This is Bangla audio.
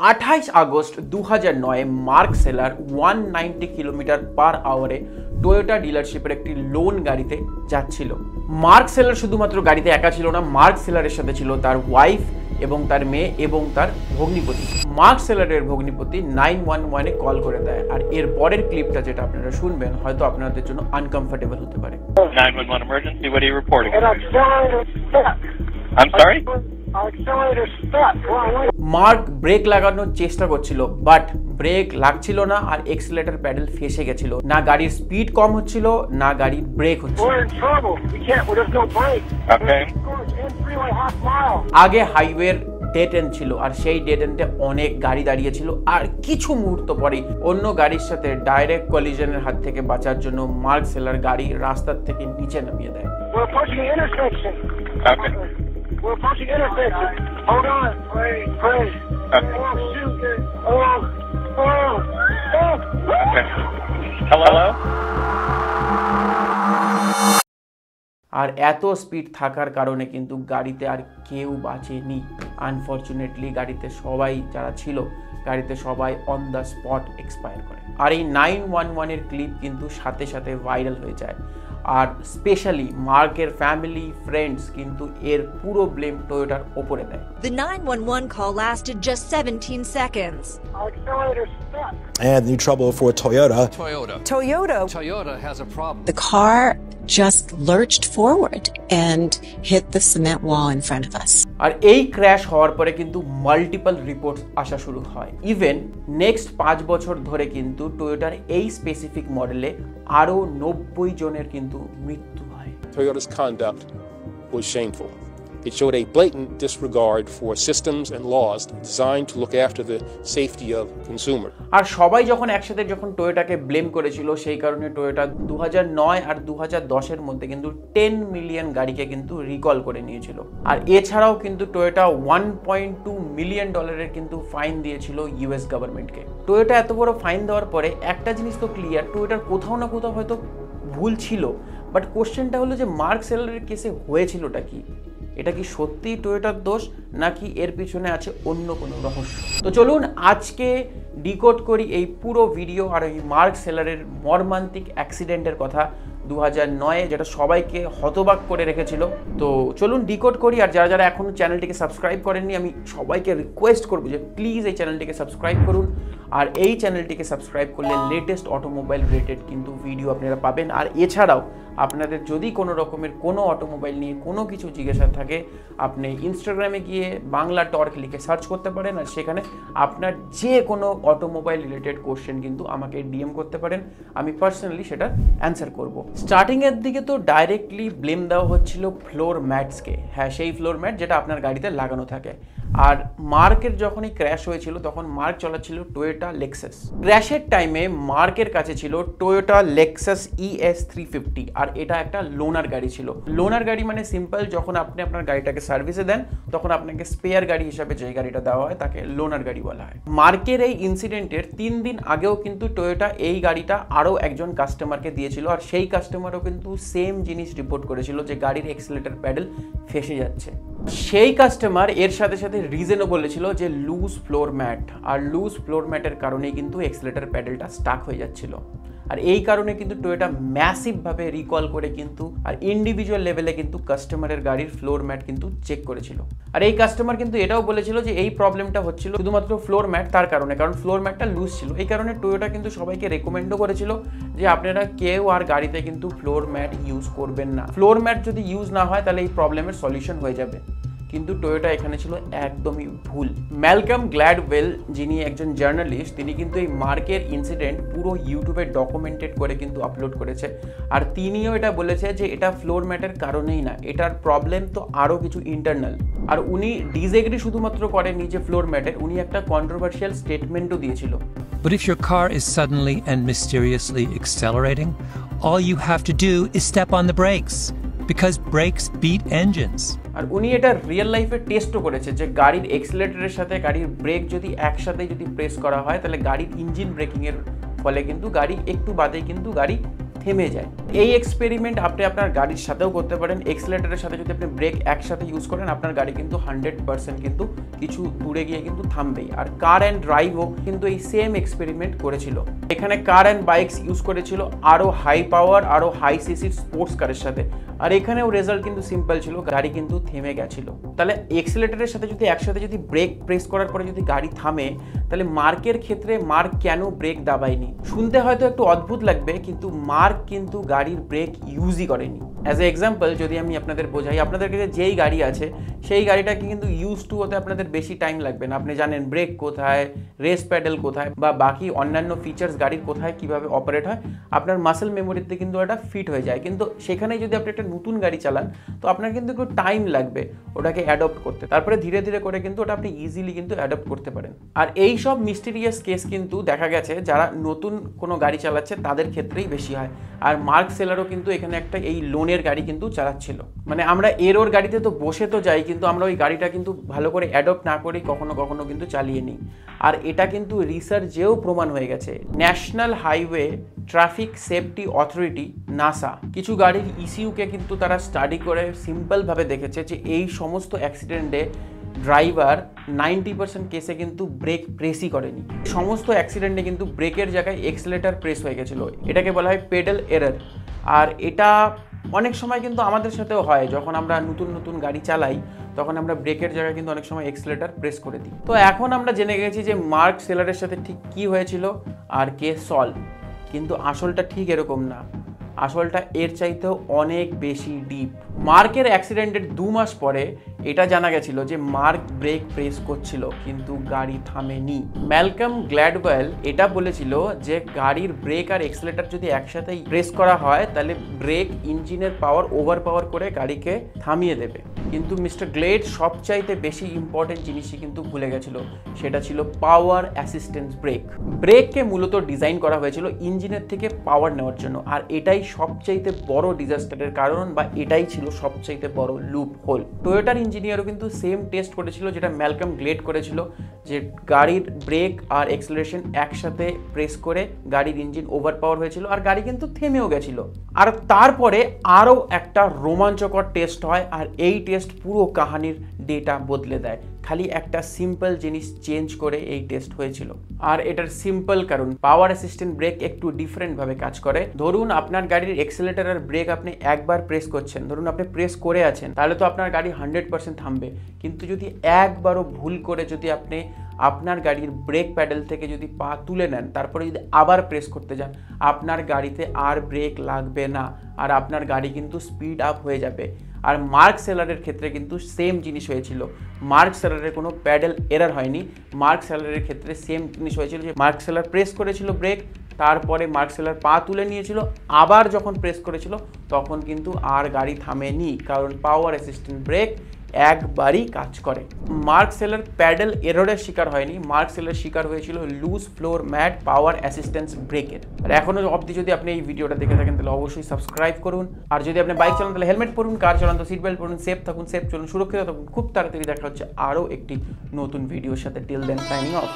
28 August 2009 Mark Saylor 190 kilometre per আওয়ারে টয়োটা ডিলারশিপের একটি লোন গাড়িতে যাচ্ছিল। মার্ক সেলার শুধুমাত্র গাড়িতে একা ছিল না, মার্ক সেলারের সাথে ছিল তার ওয়াইফ এবং তার মেয়ে এবং তার ভগ্নিপতি। মার্ক সেলারের ভগ্নিপতি 911-এ কল করে দেয়, আর এর পরের ক্লিপটা যেটা আপনারা শুনবেন হয়তো আপনাদের জন্য আনকমফোর্টেবল হতে পারে। 911 emergency, what are you reporting? I'm sorry? Mark brake লাগানোর চেষ্টা করছিল, বাট ব্রেক লাগছিল না আর এক্সিলারেটর প্যাডেল ফেসে গেছিল। না গাড়ির স্পিড কম হচ্ছিল, না গাড়ির ব্রেক হচ্ছিল। আগে হাইওয়ের ডেড এন্ড ছিল, আর সেই ডেড এন্ডে অনেক গাড়ি দাঁড়িয়ে ছিল, আর কিছু মুহূর্ত পরেই অন্য গাড়ির সাথে ডাইরেক্ট কলিশনের হাত থেকে বাঁচার জন্য মার্ক সেলার গাড়ি রাস্তার থেকে নিচে নামিয়ে দেয়। We're approaching intersection. Hold on. Pray. Okay. Hello? আর এত স্পিড থাকার কারণে কিন্তু গাড়িতে আর কেউ বাঁচেনি। আনফরচুনেটলি গাড়িতে সবাই যারা ছিল, গাড়িতে সবাই অন দ্য স্পট এক্সপায়ার করে। আর এই 911-এর ক্লিপ কিন্তু সাথে সাথে ভাইরাল হয়ে যায়, আর স্পেশালি মার্কের ফ্যামিলি ফ্রেন্ডস কিন্তু এর পুরো ব্লেম টয়োটার ওপরে দেয়। The 911 call lasted just 17 seconds. And new trouble for Toyota. Toyota has a problem. The car just lurched forward and hit the cement wall in front of us. আর এই ক্র্যাশ হওয়ার পরে কিন্তু মাল্টিপল রিপোর্টস আসা শুরু হয়। ইভেন নেক্সট 5 বছর ধরে কিন্তু টয়োটার এই স্পেসিফিক মডেলে আরো 90 জনের কিন্তু মৃত্যু হয়। Toyota's conduct was shameful. It showed a blatant disregard for systems and laws designed to look after the safety of consumer. আর সবাই যখন একসাথে টয়োটাকে ব্লেম করেছিল, সেই কারণে টয়োটা 2009 আর 2010 এর মধ্যে কিন্তু 10 মিলিয়ন গাড়িকে কিন্তু রিকল করে নিয়েছিল। আর এছাড়াও কিন্তু টয়োটা $1.2 মিলিয়ন কিন্তু ফাইন দিয়েছিল ইউএস গভর্নমেন্টকে। টয়োটা এত বড় ফাইন দেওয়ার পরে একটা জিনিস তো ক্লিয়ার, টয়োটার কোথাও না কোথাও হয়তো ভুল ছিল, বাট কোশ্চেনটা হলো যে মার্ক সেলারের কেসে হয়েছিলটা কি? এটা কি সত্যিই টয়োটার দোষ, নাকি এর পিছনে আছে অন্য কোনো রহস্য? তো চলুন আজকে ডিকোড করি এই পুরো ভিডিও আর এই মার্ক সেলারের মর্মান্তিক অ্যাক্সিডেন্টের কথা 2009-এ, যেটা সবাইকে হতবাক করে রেখেছিল। তো চলুন ডিকোড করি। আর যারা যারা এখনও চ্যানেলটিকে সাবস্ক্রাইব করেননি, আমি সবাইকে রিকোয়েস্ট করবো যে প্লিজ এই চ্যানেলটিকে সাবস্ক্রাইব করুন। আর এই চ্যানেলটিকে সাবস্ক্রাইব করলে লেটেস্ট অটোমোবাইল রিলেটেড কিন্তু ভিডিও আপনারা পাবেন। আর এছাড়াও আপনাদের যদি কোনো রকমের কোনো অটোমোবাইল নিয়ে কোনো কিছু জিজ্ঞাসা থাকে, আপনি ইনস্টাগ্রামে গিয়ে বাংলা টর্ক লিখে সার্চ করতে পারেন, আর সেখানে আপনার যে কোনো অটোমোবাইল রিলেটেড কোশ্চেন কিন্তু আমাকে ডিএম করতে পারেন, আমি পার্সোনালি সেটা অ্যান্সার করব। স্টার্টিংয়ের দিকে তো ডাইরেক্টলি ব্লেম দেওয়া হচ্ছিল ফ্লোর ম্যাটসকে। হ্যাঁ, সেই ফ্লোর ম্যাট যেটা আপনার গাড়িতে লাগানো থাকে। আর মার্কের যখন এই ক্র্যাশ হয়েছিল তখন মার্ক চালাচ্ছিল টয়োটা লেক্সাস। ক্র্যাশের টাইমে মার্কের কাছে ছিল টয়োটা লেক্সাস ES 350, আর এটা একটা লোনার গাড়ি ছিল। লোনার গাড়ি মানে সিম্পল, যখন আপনি আপনার গাড়িটাকে সার্ভিসে দেন তখন আপনাকে স্পেয়ার গাড়ি হিসাবে যে গাড়িটা দেওয়া হয় তাকে লোনার গাড়ি বলা হয়। মার্কের এই ইনসিডেন্টের 3 দিন আগেও কিন্তু টয়োটা এই গাড়িটা আরও একজন কাস্টমারকে দিয়েছিল, আর সেই কাস্টমারও কিন্তু সেম জিনিস রিপোর্ট করেছিল যে গাড়ির এক্সিলারেটর প্যাডেল ফেসে যাচ্ছে। সেই কাস্টমার এর সাথে সাথে রিজনও বলেছিল যে লুজ ফ্লোর ম্যাট, আর লুজ ফ্লোর ম্যাটের কারণেই কিন্তু এক্সিলারেটর প্যাডেলটা স্টাক হয়ে যাচ্ছিল। আর এই কারণে কিন্তু টয়োটা ম্যাসিভভাবে রিকল করে কিন্তু আর ইন্ডিভিজুয়াল লেভেলে কিন্তু কাস্টমারের গাড়ির ফ্লোর ম্যাট কিন্তু চেক করেছিল। আর এই কাস্টমার কিন্তু এটাও বলেছিল যে এই প্রবলেমটা হচ্ছিল শুধুমাত্র ফ্লোর ম্যাট তার কারণে, কারণ ফ্লোর ম্যাটটা লুজ ছিল। এই কারণে টয়োটা কিন্তু সবাইকে রেকমেন্ডও করেছিল যে আপনারা কেউ আর গাড়িতে কিন্তু ফ্লোর ম্যাট ইউজ করবেন না। ফ্লোর ম্যাট যদি ইউজ না হয় তাহলে এই প্রবলেমের সলিউশন হয়ে যাবে। কিন্তু টয়োটা এখানে ছিল একদমই ভুল। ম্যালকম গ্ল্যাডওয়েল, যিনি একজন জার্নালিস্ট, তিনি কিন্তু এই মার্কের ইনসিডেন্ট পুরো ইউটিউবে ডকুমেন্টেড করে কিন্তু আপলোড করেছে। আর তিনিও এটা বলেছে যে এটা ফ্লোর ম্যাটের কারণেই না, এটার প্রবলেম তো আরও কিছু ইন্টারনাল। আর উনি ডিসএগ্রি শুধুমাত্র করেননি যে ফ্লোর ম্যাটের, উনি একটা কন্ট্রোভার্সিয়াল স্টেটমেন্টও দিয়েছিল। But if your car is suddenly and mysteriously accelerating, all you have to do is step on the brakes, because brakes beat engines. আর উনি এটা রিয়েল লাইফে টেস্টও করেছে যে গাড়ির এক্সিলারেটরের সাথে গাড়ির ব্রেক যদি একসাথে প্রেস করা হয় তাহলে গাড়ির ইঞ্জিন ব্রেকিংয়ের ফলে কিন্তু গাড়ি একটু বাদেই কিন্তু গাড়ি থেমে যায়। এই এক্সপেরিমেন্ট আপনি আপনার গাড়ির সাথেও করতে পারেন। এক্সেলেটরের সাথে যদি আপনি ব্রেক একসাথে ইউজ করেন, আপনার গাড়ি কিন্তু 100% কিন্তু কিছু দূরে গিয়ে কিন্তু থামবেই। আর কার অ্যান্ড ড্রাইভও কিন্তু এই সেম এক্সপেরিমেন্ট করেছিল। এখানে কার অ্যান্ড বাইকস ইউজ করেছিল আরও হাই পাওয়ার, আরও হাই সিসির স্পোর্টস কারের সাথে, আর এখানেও রেজাল্ট কিন্তু সিম্পল ছিল, গাড়ি কিন্তু থেমে গেছিল। তাহলে এক্সেলেটরের সাথে যদি একসাথে যদি ব্রেক প্রেস করার পরে যদি গাড়ি থামে, তাহলে মার্কের ক্ষেত্রে মার্ক কেন ব্রেক দাবায়নি? শুনতে হয়তো একটু অদ্ভুত লাগবে, কিন্তু মার্ক কিন্তু গাড়ির ব্রেক ইউজই করেনি। অ্যাজ এ এক্সাম্পল যদি আমি আপনাদের বোঝাই, আপনাদের কাছে যেই গাড়ি আছে সেই গাড়িটাকে কিন্তু ইউজ টু হতে আপনাদের বেশি টাইম লাগবে না। আপনি জানেন ব্রেক কোথায়, রেস প্যাডেল কোথায়, বা বাকি অন্যান্য ফিচার্স গাড়ির কোথায় কিভাবে অপারেট হয়, আপনার মাসেল মেমোরিতে কিন্তু এটা ফিট হয়ে যায়। কিন্তু সেখানে যদি আপনি একটা নতুন গাড়ি চালান, তো আপনার কিন্তু একটু টাইম লাগবে ওটাকে অ্যাডপ্ট করতে। তারপরে ধীরে ধীরে করে কিন্তু ওটা আপনি ইজিলি কিন্তু অ্যাডপ্ট করতে পারেন। আর এই সব মিস্টিরিয়াস কেস কিন্তু দেখা গেছে যারা নতুন কোনো গাড়ি চালাচ্ছে তাদের ক্ষেত্রেই বেশি হয়। আর মার্ক সেলারও কিন্তু এখানে একটা এই লোনের গাড়ি কিন্তু চালাচ্ছিল। মানে আমরা এরোর গাড়িতে তো বসে তো যাই, কিন্তু আমরা ওই গাড়িটা কিন্তু ভালো করে অ্যাডপ্ট না করেই কখনো কখনো কিন্তু চালিয়ে নিই। আর এটা কিন্তু রিসার্চেও প্রমাণ হয়ে গেছে। National highway traffic safety authority NASA কিছু গাড়ির ইসিউকে কিন্তু তারা স্টাডি করে সিম্পলভাবে দেখেছে যে এই সমস্ত অ্যাক্সিডেন্টে ড্রাইভার 90% কেসে কিন্তু ব্রেক প্রেসই করেনি। সমস্ত অ্যাক্সিডেন্টে কিন্তু ব্রেকের জায়গায় এক্সেলেটর প্রেস হয়ে গেছিলো। এটাকে বলা হয় পেডাল এরর। আর এটা অনেক সময় কিন্তু আমাদের সাথেও হয়, যখন আমরা নতুন নতুন গাড়ি চালাই তখন আমরা ব্রেকের জায়গায় কিন্তু অনেক সময় এক্সেলেটর প্রেস করে দিই। তো এখন আমরা জেনে গেছি যে মার্ক সেলারের সাথে ঠিক কী হয়েছিল আর কেস সলভ, কিন্তু আসলটা ঠিক এরকম না। আসলটা এর চাইতেও অনেক বেশি ডিপ। মার্কের অ্যাক্সিডেন্টের 2 মাস পরে এটা জানা গেছিল যে মার্ক ব্রেক প্রেস করছিল কিন্তু গাড়ি থামেনি। ম্যালকম গ্ল্যাডওয়েল এটা বলেছিল যে গাড়ির ব্রেক আর এক্সেলেটর যদি একসাথেই প্রেস করা হয় তাহলে ব্রেক ইঞ্জিনের পাওয়ার ওভার পাওয়ার করে গাড়িকে থামিয়ে দেবে। কিন্তু মিস্টার গ্লেড সবচাইতে বেশি ইম্পর্টেন্ট জিনিসই কিন্তু ভুলে গেছিল, সেটা ছিল পাওয়ার অ্যাসিস্ট্যান্স ব্রেক। ব্রেককে মূলত ডিজাইন করা হয়েছিল ইঞ্জিনের থেকে পাওয়ার নেওয়ার জন্য, আর এটাই সবচাইতে বড় ডিজাস্টারের কারণ, বা এটাই ছিল সবচাইতে বড় লুপ হোল। টয়োটার ইঞ্জিনিয়ারও কিন্তু সেম টেস্ট করেছিল যেটা ম্যালকম গ্লেড করেছিল, যে গাড়ির ব্রেক আর এক্সেলারেশন একসাথে প্রেস করে গাড়ির ইঞ্জিন ওভার পাওয়ার হয়েছিল আর গাড়ি কিন্তু থেমেও গেছিল। আর তারপরে আরও একটা রোমাঞ্চকর টেস্ট হয়, আর এই টেস্ট পুরো কাহানির ডেটা বদলে দেয়। খালি একটা সিম্পল জিনিস চেঞ্জ করে এই টেস্ট হয়েছিল। আর এটার সিম্পল কারণ পাওয়ার অ্যাসিস্ট্যান্ট ব্রেক একটু ডিফারেন্টভাবে কাজ করে। ধরুন আপনার গাড়ির এক্সেলেটর আর ব্রেক আপনি একবার প্রেস করছেন, ধরুন আপনি প্রেস করে আছেন, তাহলে তো আপনার গাড়ি 100% থামবে। কিন্তু যদি একবারও ভুল করে যদি আপনি আপনার গাড়ির ব্রেক প্যাডেল থেকে যদি পা তুলে নেন, তারপরে যদি আবার প্রেস করতে যান, আপনার গাড়িতে আর ব্রেক লাগবে না, আর আপনার গাড়ি কিন্তু স্পিড আপ হয়ে যাবে। আর মার্ক সেলারের ক্ষেত্রে কিন্তু সেম জিনিস হয়েছিল। মার্ক সেলারের কোনো প্যাডেল এরর হয়নি। মার্ক সেলারের ক্ষেত্রে সেম জিনিস হয়েছিল যে মার্ক সেলার প্রেস করেছিল ব্রেক, তারপরে মার্ক সেলার পা তুলে নিয়েছিল, আবার যখন প্রেস করেছিল তখন কিন্তু আর গাড়ি থামেনি, কারণ পাওয়ার অ্যাসিস্ট্যান্ট ব্রেক একবারই কাজ করে। মার্ক সেলার প্যাডেল এররের শিকার হয়নি, মার্ক সেলার শিকার হয়েছিল লুজ ফ্লোর ম্যাট পাওয়ার অ্যাসিস্ট্যান্স ব্রেকের। আর এখনো অবধি যদি আপনি এই ভিডিওটা দেখে থাকেন তাহলে অবশ্যই সাবস্ক্রাইব করুন। আর যদি আপনি বাইক চালান তাহলে হেলমেট পরুন, কার চালান তো সিট বেল্ট পরুন। সেফ থাকুন, সেফ চলুন, সুরক্ষিত থাকুন। খুব তাড়াতাড়ি দেখা হচ্ছে আরও একটি নতুন ভিডিওর সাথে। Till then signing of.